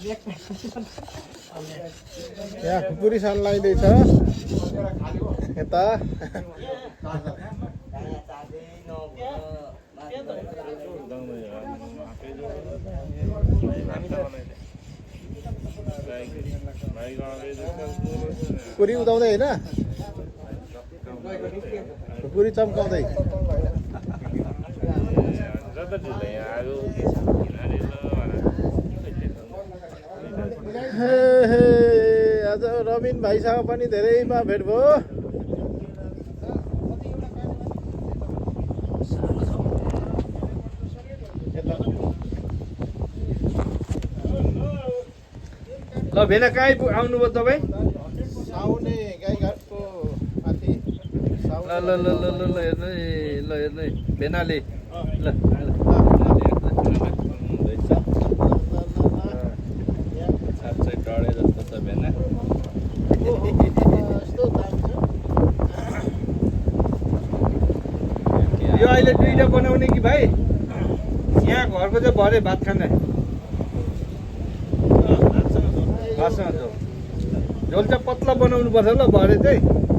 यहाँ खुकुरी सन्लाइँदैछ यता खुकुरी उदाउँदै होइन खुकुरी चम्काउँदै आज रबिन भाइसँग पनि धेरैमा भेट भयो ल भेना कहीँ आउनुभयो तपाईँ साउने गाईघाटको माथि ल ल ल ल ल ल हेर्नु है भेनाले ल साँच्चै डढे जस्तो छ भेना यो अहिले दुईटा बनाउने कि भाइ यहाँ घरको चाहिँ भरे भात खाने भातसँग झोल चाहिँ पतला बनाउनु पर्छ ल भरे चाहिँ